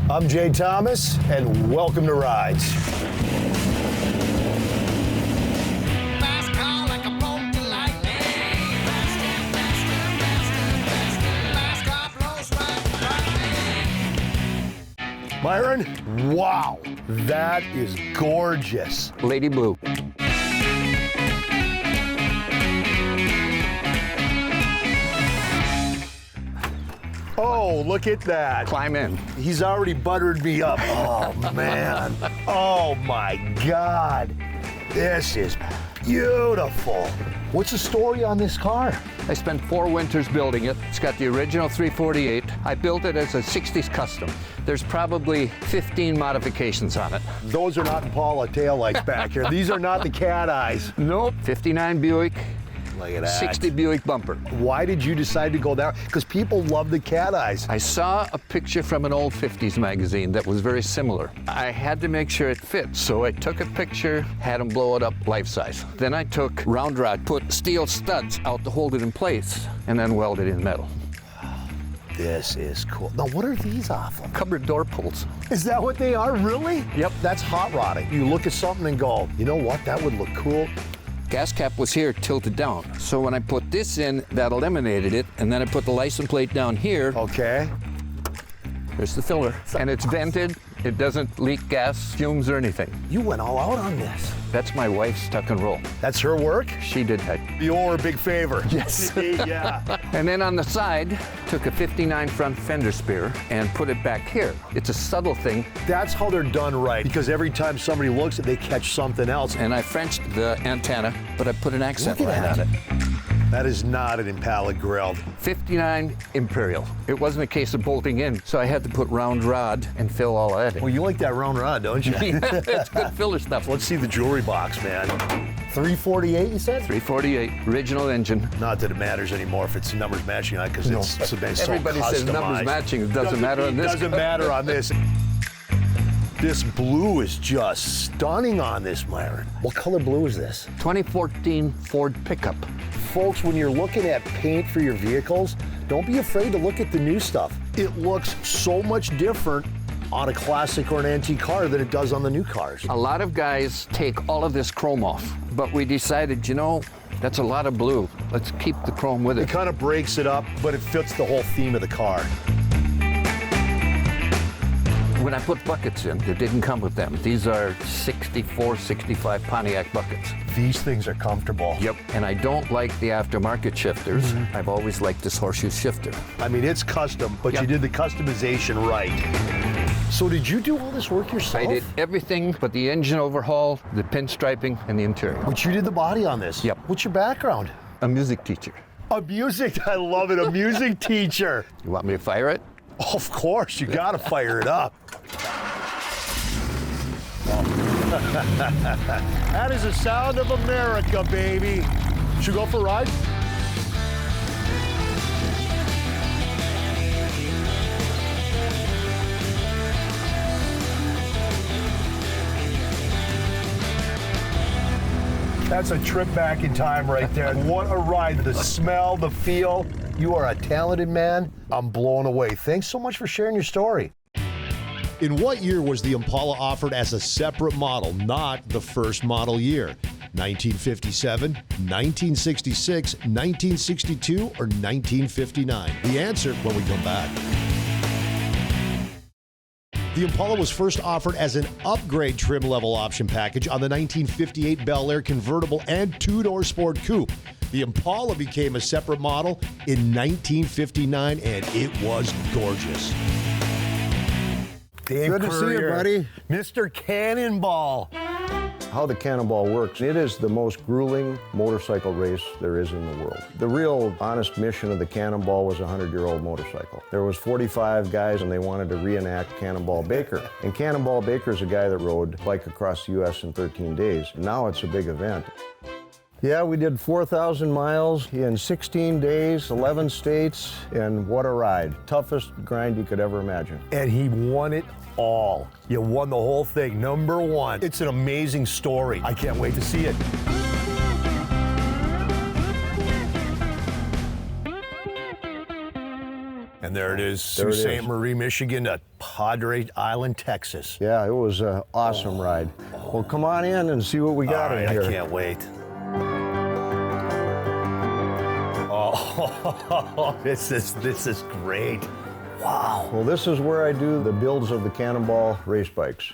I'm Jay Thomas, and welcome to Rides. Myron, wow, that is gorgeous. Lady Blue. Oh, look at that. Climb in. He's already buttered me up. Oh, man. Oh, my God. This is beautiful. What's the story on this car? I spent 4 winters building it. It's got the original 348. I built it as a 60s custom. There's probably 15 modifications on it. Those are not Impala taillights back here. These are not the cat eyes. Nope. 59 Buick. Look at that. 60 Buick bumper. Why did you decide to go down? Because people love the cat eyes. I saw a picture from an old 50s magazine that was very similar. I had to make sure it fit, so I took a picture, had them blow it up life size. Then I took round rod, put steel studs out to hold it in place, and then welded in metal. This is cool. Now, what are these off of? Cupboard door pulls. Is that what they are, really? Yep. That's hot rodding. You look at something and go, you know what, that would look cool. Gas cap was here tilted down. So when I put this in, that eliminated it, and then I put the license plate down here. Okay. There's the filler. And it's vented. It doesn't leak gas, fumes, or anything. You went all out on this. That's my wife's tuck and roll. That's her work? She did that. You owe her a big favor. Yes. Yeah. And then on the side, took a 59 front fender spear and put it back here. It's a subtle thing. That's how they're done right, because every time somebody looks at it, they catch something else. And I Frenched the antenna, but I put an accent Look at light on that. it. That is not an Impala grill. 59 Imperial. It wasn't a case of bolting in, so I had to put round rod and fill all that in. Well, you like that round rod, don't you? It's good filler stuff. Let's see the jewelry box, man. 348, you said? 348, original engine. Not that it matters anymore if it's numbers matching on, because it's been so Everybody says numbers customized. matching. It doesn't matter on this. It doesn't matter on this. This blue is just stunning on this, Myron. What color blue is this? 2014 Ford pickup. Folks, when you're looking at paint for your vehicles, don't be afraid to look at the new stuff. It looks so much different on a classic or an antique car than it does on the new cars. A lot of guys take all of this chrome off, but we decided, you know, that's a lot of blue. Let's keep the chrome with It it. kind of breaks it up, but it fits the whole theme of the car. When I put buckets in, they didn't come with them. These are 64, 65 Pontiac buckets. These things are comfortable. Yep. And I don't like the aftermarket shifters. I've always liked this horseshoe shifter. I mean, it's custom, but Yep. you did the customization right. So did you do all this work yourself? I did everything but the engine overhaul, the pinstriping, and the interior. But you did the body on this? Yep. What's your background? A music teacher. A music, I love it, a music teacher. You want me to fire it? Of course, you gotta fire it up. That is the sound of America, baby. Should we go for a ride? That's a trip back in time right there. What a ride. The smell, the feel. You are a talented man. I'm blown away. Thanks so much for sharing your story. In what year was the Impala offered as a separate model, not the first model year? 1957, 1966, 1962, or 1959? The answer when we come back. The Impala was first offered as an upgrade trim level option package on the 1958 Bel Air convertible and two-door sport coupe. The Impala became a separate model in 1959, and it was gorgeous. Dave Good to see you, Courier, buddy. Mr. Cannonball. How the Cannonball works, it is the most grueling motorcycle race there is in the world. The real honest mission of the Cannonball was a 100-year-old motorcycle. There was 45 guys and they wanted to reenact Cannonball Baker. And Cannonball Baker is a guy that rode bike across the U.S. in 13 days. Now it's a big event. Yeah, we did 4,000 miles in 16 days, 11 states, and what a ride. Toughest grind you could ever imagine. And he won it all. You won the whole thing, #1. It's an amazing story. I can't wait to see it. And there it is, There it Sault is. Ste. Marie, Michigan to Padre Island, Texas. Yeah, it was an awesome ride. Well, come on in and see what we got All right, in here. I can't wait. Oh, this is great. Wow. Well, this is where I do the builds of the Cannonball race bikes.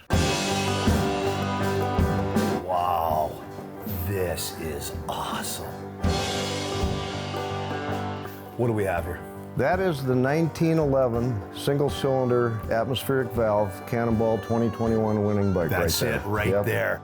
Wow. This is awesome. What do we have here? That is the 1911 single-cylinder atmospheric valve Cannonball 2021 winning bike. That's right there. it right Yep. there.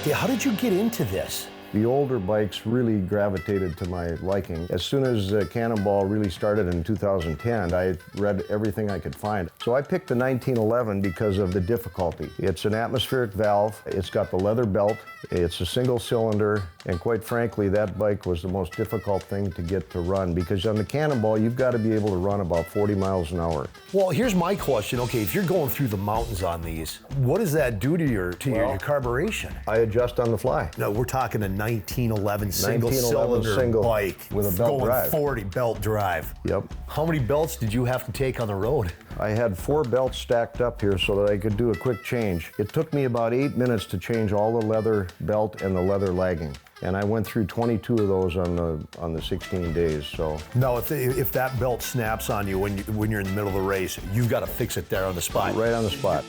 Okay, how did you get into this? The older bikes really gravitated to my liking. As soon as Cannonball really started in 2010, I read everything I could find. So I picked the 1911 because of the difficulty. It's an atmospheric valve, it's got the leather belt, it's a single cylinder, and quite frankly, that bike was the most difficult thing to get to run because on the Cannonball, you've got to be able to run about 40 miles an hour. Well, here's my question. Okay, if you're going through the mountains on these, what does that do to your carburation? I adjust on the fly. No, we're talking a 1911 single 1911 cylinder single bike with a belt going drive. 40 belt drive. Yep. How many belts did you have to take on the road? I had 4 belts stacked up here so that I could do a quick change. It took me about 8 minutes to change all the leather belt and the leather lagging. And I went through 22 of those on the 16 days, so. No, if that belt snaps on you when you're in the middle of the race, you've got to fix it there on the spot. Right on the spot.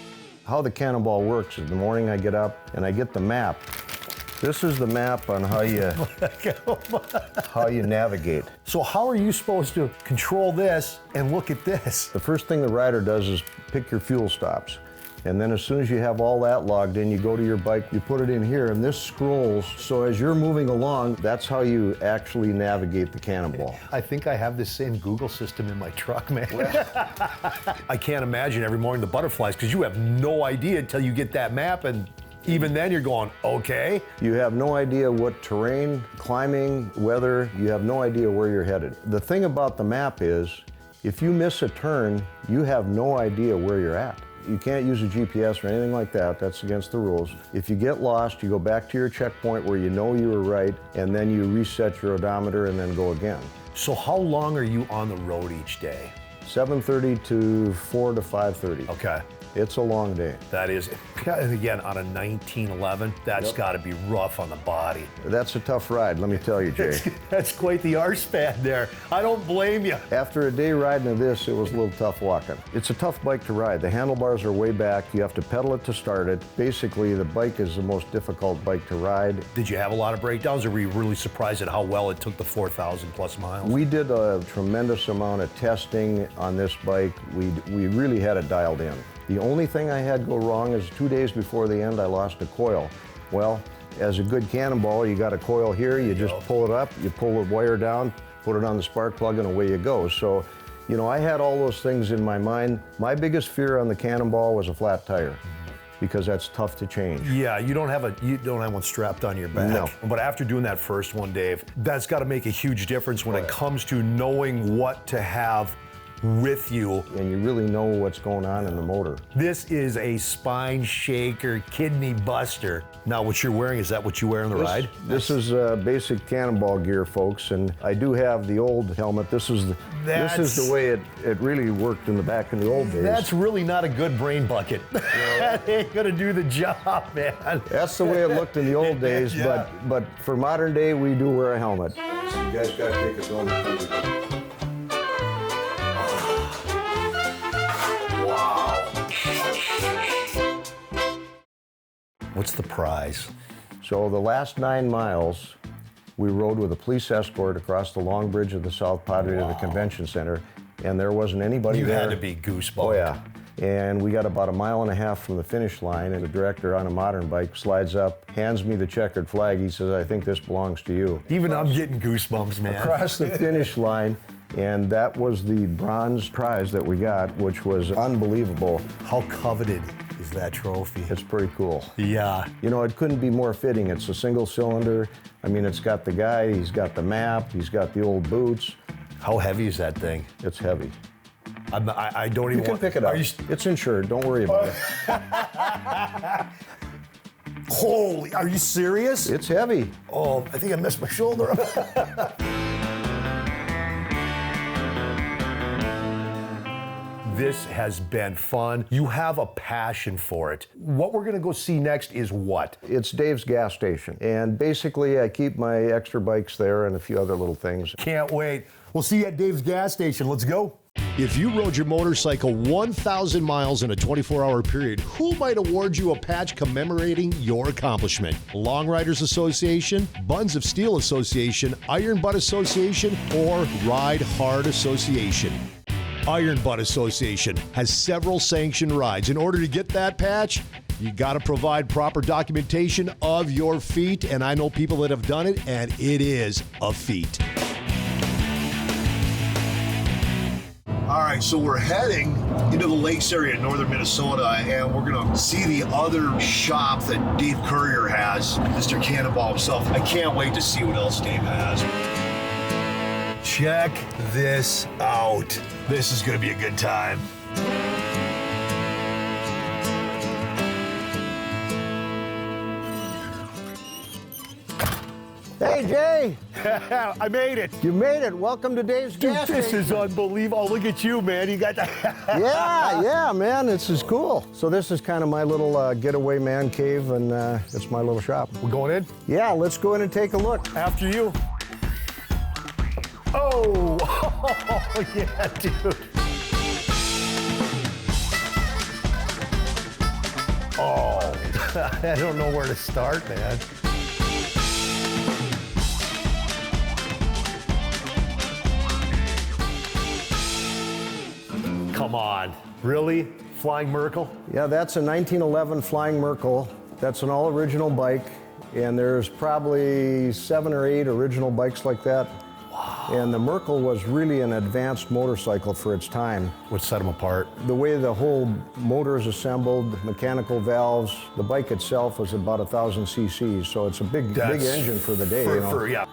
How the Cannonball works is in the morning I get up and I get the map. This is the map on how you navigate. So how are you supposed to control this and look at this? The first thing the rider does is pick your fuel stops. And then as soon as you have all that logged in, you go to your bike, you put it in here, and this scrolls. So as you're moving along, that's how you actually navigate the Cannonball. I think I have this same Google system in my truck, man. I can't imagine every morning the butterflies, because you have no idea until you get that map, and even then you're going, okay. You have no idea what terrain, climbing, weather, you have no idea where you're headed. The thing about the map is, if you miss a turn, you have no idea where you're at. You can't use a GPS or anything like that. That's against the rules. If you get lost, you go back to your checkpoint where you know you were right, and then you reset your odometer and then go again. So how long are you on the road each day? 7:30 to 4 to 5:30. Okay. It's a long day. That is, and again, on a 1911, that's got to be rough on the body. That's a tough ride, let me tell you, Jay. That's quite the arse pad there. I don't blame you. After a day riding of this, it was a little tough walking. It's a tough bike to ride. The handlebars are way back. You have to pedal it to start it. Basically, the bike is the most difficult bike to ride. Did you have a lot of breakdowns, or were you really surprised at how well it took the 4,000 plus miles? We did a tremendous amount of testing on this bike. We really had it dialed in. The only thing I had go wrong is 2 days before the end, I lost a coil. Well, as a good Cannonball, you got a coil here, you just pull it up, you pull the wire down, put it on the spark plug, and away you go. So, you know, I had all those things in my mind. My biggest fear on the Cannonball was a flat tire, because that's tough to change. Yeah, you don't have one strapped on your back. No. But after doing that first one, Dave, that's got to make a huge difference when it comes to knowing what to have with you. And you really know what's going on in the motor. This is a spine shaker, kidney buster. Now, what you're wearing, is that what you wear on the ride? This is basic Cannonball gear, folks, and I do have the old helmet. This is the way it really worked in the old days. That's really not a good brain bucket. That ain't gonna do the job, man. That's the way it looked in the old days, Yeah. but for modern day, we do wear a helmet. So you guys gotta take us on. What's the prize? So the last 9 miles, we rode with a police escort across the long bridge of the South Padre to the convention center, and there wasn't anybody there. You had to be goosebumps. Oh yeah. And we got about 1.5 miles from the finish line, and the director on a modern bike slides up, hands me the checkered flag. He says, "I think this belongs to you." Even I'm getting goosebumps, man. Across the finish line, and that was the bronze prize that we got, which was unbelievable. How coveted is that trophy? It's pretty cool. Yeah. You know, it couldn't be more fitting. It's a single cylinder. I mean, it's got the guy, he's got the map, he's got the old boots. How heavy is that thing? It's heavy. I don't even You can want... pick it up. Are you... It's insured, don't worry about it. Holy, are you serious? It's heavy. Oh, I think I messed my shoulder up. this has been fun. You have a passion for it. What we're gonna go see next is what? It's Dave's gas station. And basically, I keep my extra bikes there and a few other little things. Can't wait. We'll see you at Dave's gas station. Let's go. If you rode your motorcycle 1,000 miles in a 24-hour period, who might award you a patch commemorating your accomplishment? Long Riders Association, Buns of Steel Association, Iron Butt Association, or Ride Hard Association? Iron Butt Association has several sanctioned rides. In order to get that patch, you got to provide proper documentation of your feat, and I know people that have done it, and it is a feat. All right, so we're heading into the lakes area in northern Minnesota, and we're going to see the other shop that Dave Courier has, Mr. Cannonball himself. I can't wait to see what else Dave has. Check this out. This is going to be a good time. Hey, Jay! I made it. You made it. Welcome to Dave's gas This station. is unbelievable. Oh, look at you, man. You got that. Yeah, man, this is cool. So this is kind of my little getaway man cave, and it's my little shop. We're going in? Yeah, let's go in and take a look. After you. Oh, oh yeah, dude. Oh, I don't know where to start, man. Come on, really? Flying Merkle? Yeah, that's a 1911 Flying Merkle. That's an all-original bike, and there's probably 7 or 8 original bikes like that. Wow. And the Merkle was really an advanced motorcycle for its time. What set them apart? The way the whole motor is assembled, mechanical valves, the bike itself was about 1,000 cc's, so it's a big engine for the day. Yeah.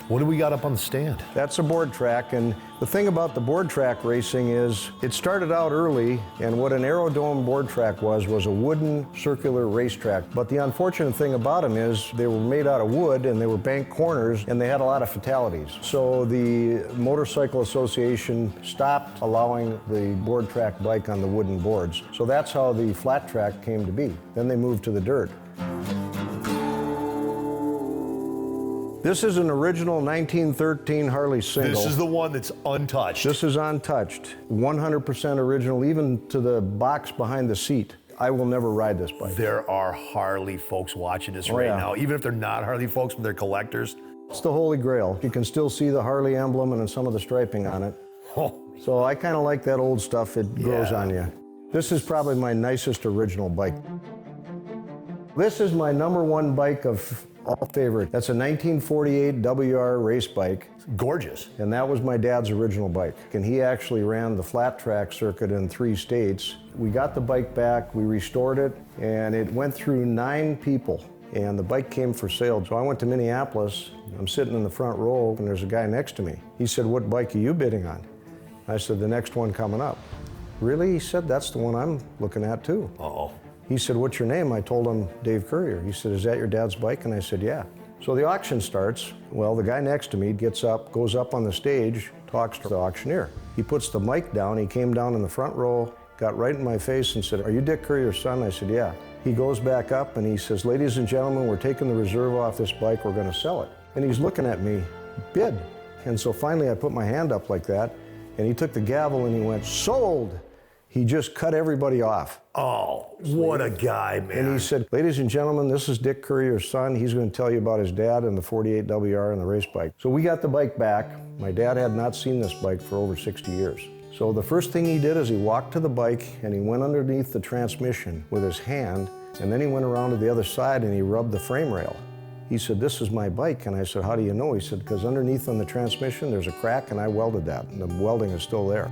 What do we got up on the stand? That's a board track, and the thing about the board track racing is it started out early, and what an aerodome board track was a wooden circular racetrack. But the unfortunate thing about them is they were made out of wood, and they were banked corners, and they had a lot of fatalities. So the Motorcycle Association stopped allowing the board track bike on the wooden boards. So that's how the flat track came to be. Then they moved to the dirt. This is an original 1913 Harley single. This is the one that's untouched. This is untouched, 100% original, even to the box behind the seat. I will never ride this bike. There are Harley folks watching this right now, even if they're not Harley folks, but they're collectors. It's the Holy Grail. You can still see the Harley emblem and some of the striping on it. Oh. So I kind of like that old stuff. It grows on you. This is probably my nicest original bike. This is my #1 bike of all favorite. That's a 1948 WR race bike. Gorgeous. And that was my dad's original bike. And he actually ran the flat track circuit in 3 states. We got the bike back, we restored it, and it went through 9 people. And the bike came for sale. So I went to Minneapolis. I'm sitting in the front row, and there's a guy next to me. He said, "What bike are you bidding on?" I said, "The next one coming up." "Really?" He said, "That's the one I'm looking at too." Uh-oh. He said, "What's your name?" I told him, "Dave Courier." He said, "Is that your dad's bike?" And I said, "Yeah." So the auction starts. Well, the guy next to me gets up, goes up on the stage, talks to the auctioneer. He puts the mic down. He came down in the front row, got right in my face and said, "Are you Dick Courier's son?" I said, "Yeah." He goes back up and he says, "Ladies and gentlemen, we're taking the reserve off this bike. We're going to sell it." And he's looking at me, bid. And so finally I put my hand up like that, and he took the gavel and he went, "Sold." He just cut everybody off. Oh, what a guy, man. And he said, "Ladies and gentlemen, this is Dick Courier's son. He's going to tell you about his dad and the 48 WR and the race bike." So we got the bike back. My dad had not seen this bike for over 60 years. So the first thing he did is he walked to the bike and he went underneath the transmission with his hand, and then he went around to the other side and he rubbed the frame rail. He said, "This is my bike." And I said, "How do you know?" He said, "Because underneath on the transmission there's a crack and I welded that, and the welding is still there."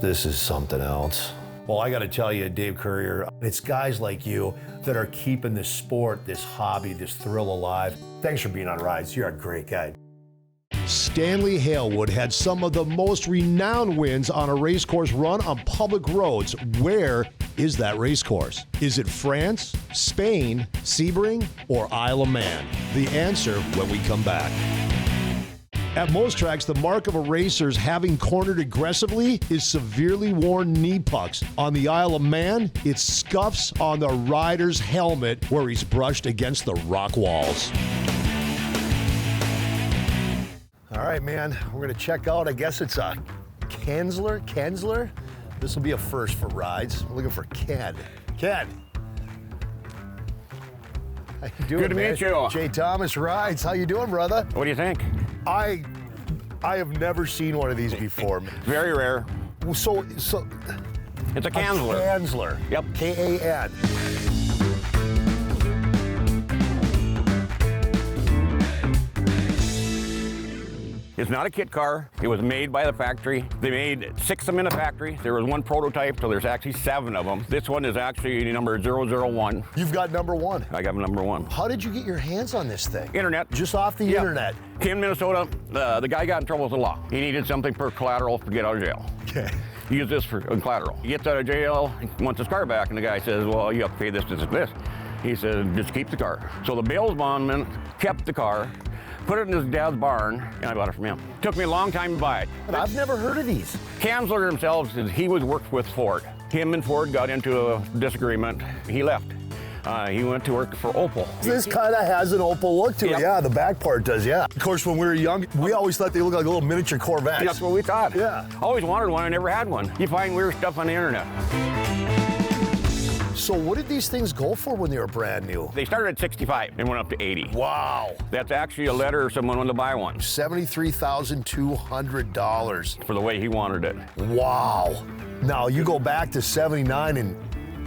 This is something else. Well, I got to tell you, Dave Courier, it's guys like you that are keeping this sport, this hobby, this thrill alive. Thanks for being on Rides. You're a great guy. Stanley Halewood had some of the most renowned wins on a racecourse run on public roads. Where is that racecourse? Is it France, Spain, Sebring, or Isle of Man? The answer when we come back. At most tracks, the mark of a racer's having cornered aggressively is severely worn knee pucks. On the Isle of Man, it's scuffs on the rider's helmet where he's brushed against the rock walls. All right, man, we're gonna check out, I guess it's a Kanzler? This will be a first for rides. We're looking for Ken. Ken. How you doing, Good to man? meet you. Jay Thomas Rides. How you doing, brother? What do you think? I have never seen one of these before. Very rare. So It's a a Kanzler. Kanzler. Yep. K-A-N. It's not a kit car. It was made by the factory. They made 6 of them in the factory. There was 1 prototype, so there's actually 7 of them. This one is actually number 001. You've got number 1. I got number 1. How did you get your hands on this thing? Internet. Just off the Yeah. internet. In Minnesota, the guy got in trouble with the law. He needed something for collateral to get out of jail. Okay. He used this for collateral. He gets out of jail, he wants his car back, and the guy says, well, you have to pay this, this, and this. He said, just keep the car. So the bail bondman kept the car, put it in his dad's barn, and I bought it from him. Took me a long time to buy it. But I've never heard of these. Kanzler himself says he was worked with Ford. Him and Ford got into a disagreement. He left. He went to work for Opel. This kind of has an Opel look to it. Yep. Yeah, the back part does, yeah. Of course, when we were young, we always thought they looked like little miniature Corvettes. That's what we thought. Yeah. Always wanted one, I never had one. You find weird stuff on the internet. So what did these things go for when they were brand new? They started at 65 and went up to 80. Wow. That's actually a letter if someone wanted to buy one $73,200. for the way he wanted it. Wow. Now, you go back to 79 and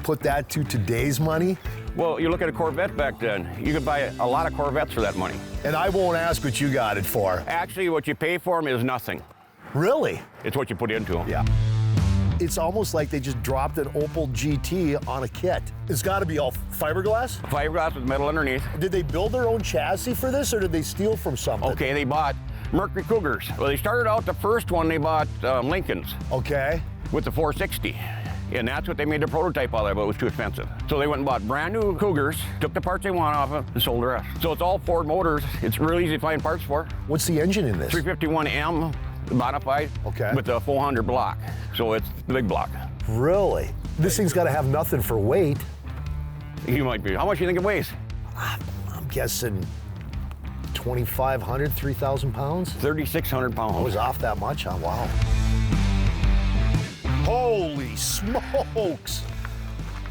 put that to today's money, Well, you look at a Corvette back then, you could buy a lot of Corvettes for that money. and I won't ask what you got it for. Actually, what you pay for them is nothing. Really? It's what you put into them. Yeah. It's almost like they just dropped an Opel GT on a kit. It's got to be all fiberglass? Fiberglass with metal underneath. Did they build their own chassis for this, or did they steal from something? Okay, they bought Mercury Cougars. Well, they started out the first one, they bought Lincolns Okay. with the 460. And that's what they made the prototype out of, but it was too expensive. So they went and bought brand new Cougars, took the parts they want off of, and sold the rest. So it's all Ford motors. It's really easy to find parts for. What's the engine in this? 351M modified Okay. with the 400 block. So it's the big block. Really? This thing's got to have nothing for weight. You might be, how much do you think it weighs? I'm guessing 2,500, 3,000 pounds? 3,600 pounds. I was off that much, huh? Wow. Holy smokes!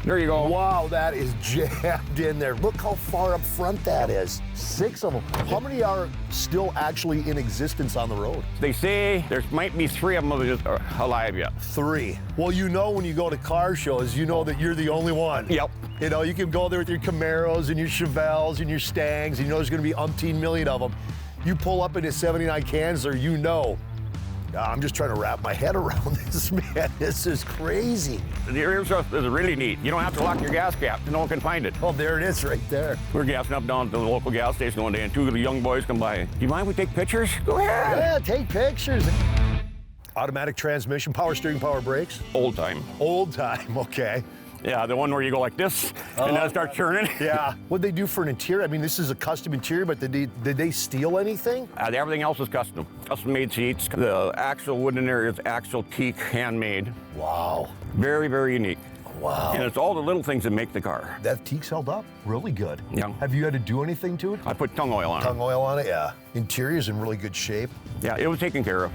There you go. Wow, that is jammed in there. Look how far up front that is. 6 of them. How many are still actually in existence on the road? They say there might be 3 of them that are alive yet. 3. Well, you know when you go to car shows, you know that you're the only one. Yep. You know, you can go there with your Camaros and your Chevelles and your Stangs, and you know there's gonna be umpteen million of them. You pull up in a 79 Kanzler, you know. I'm just trying to wrap my head around this, man. This is crazy. The rear stuff is really neat. You don't have to lock your gas cap. No one can find it. Oh, there it is right there. We're gassing up down to the local gas station one day, and 2 of the young boys come by. Do you mind if we take pictures? Go ahead. Yeah, take pictures. Automatic transmission, power steering, power brakes. Old time. Old time, okay. Yeah, the one where you go like this, and then it starts churning. Yeah. What'd they do for an interior? I mean, this is a custom interior, but did they steal anything? Everything else is custom. Custom-made seats. The actual wood in there is actual teak, handmade. Wow. Very, very unique. Wow. And it's all the little things that make the car. That teak's held up really good. Yeah. Have you had to do anything to it? I put tongue oil on it. Tongue oil on it, yeah. Interior's in really good shape. Yeah, it was taken care of.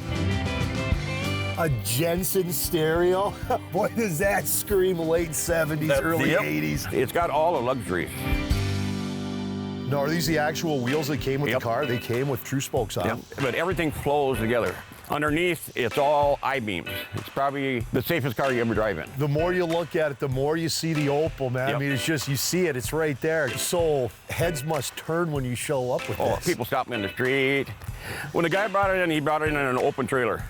A Jensen stereo? Boy, does that scream late 70s, early Yep. 80s. It's got all the luxuries. No, are these the actual wheels that came with Yep. the car? They came with true spokes on them. But everything flows together. Underneath, it's all I-beams. It's probably the safest car you ever drive in. The more you look at it, the more you see the Opel, man. I Yep. mean, it's just, you see it, it's right there. So heads must turn when you show up with Oh, this. people stop me in the street. When the guy brought it in, he brought it in an open trailer.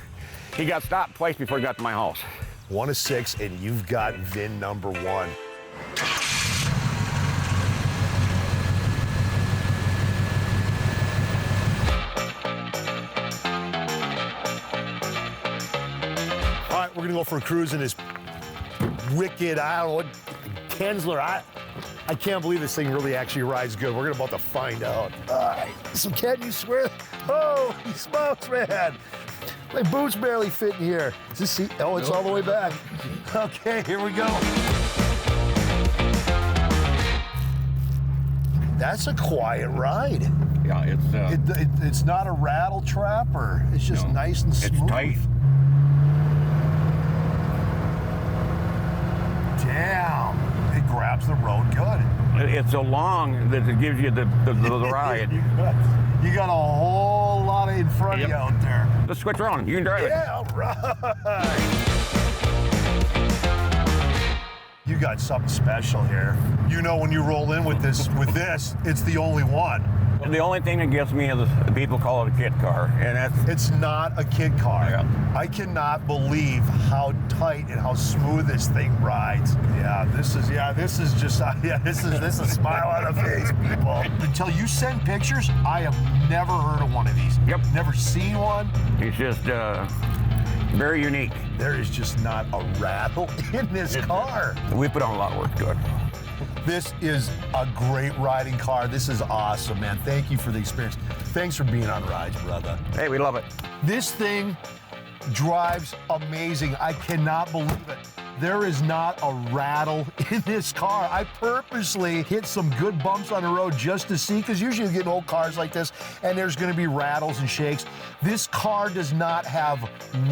He got stopped twice before he got to my house. 1 of 6, and you've got VIN number 1. All right, we're gonna go for a cruise in this wicked, I don't know what, Kanzler. I can't believe this thing really actually rides good. We're about to find out. All right, so Ken, you swear? Oh, smokes, man. My boots barely fit in here. Is this seat? Oh, it's all the way back. Okay, here we go. That's a quiet ride. Yeah, It's not a rattle trapper. It's just nice and smooth. It's tight. Damn, it grabs the road good. It's so long that it gives you the ride. You got a whole lot in front of you out there. Let's switch around. You can drive it. Yeah, all right. You got something special here. You know when you roll in with this, it's the only one. The only thing that gets me is the people call it a kid car, and that's It's not a kid car. Yeah. I cannot believe how tight and how smooth this thing rides. This is a smile on the face, people. Until you send pictures, I have never heard of one of these. Yep. Never seen one. it's just very unique. There is just not a rattle in this car. We put on a lot of work to it. This is a great riding car. This is awesome, man. Thank you for the experience. Thanks for being on Rides, brother. Hey, we love it. This thing drives amazing. I cannot believe it. There is not a rattle in this car. I purposely hit some good bumps on the road just to see, because usually you get old cars like this and there's gonna be rattles and shakes. This car does not have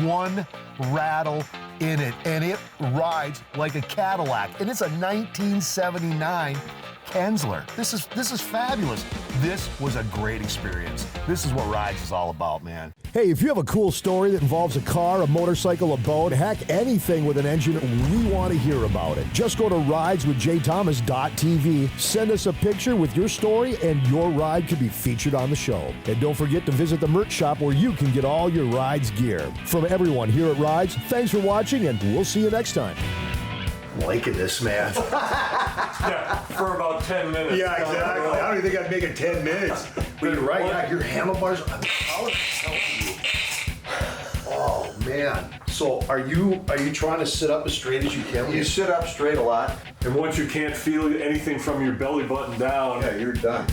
one rattle in it, and it rides like a Cadillac, and it's a 1979 Kinsler. This is fabulous. This was a great experience. This is what Rides is all about, man. Hey, if you have a cool story that involves a car, a motorcycle, a boat, heck, anything with an engine, we want to hear about it. Just go to rideswithjthomas.tv, send us a picture with your story, and your ride could be featured on the show. And don't forget to visit the merch shop where you can get all your Rides gear. From everyone here at Rides, thanks for watching, and we'll see you next time. Liking this, man. Yeah, for about 10 minutes. Yeah, exactly. I don't even think I'd make it 10 minutes. But you're right, yeah, your handlebars, I'm telling you. Oh, man. So are you trying to sit up as straight as you can? You sit up straight a lot. And once you can't feel anything from your belly button down, Yeah, you're done.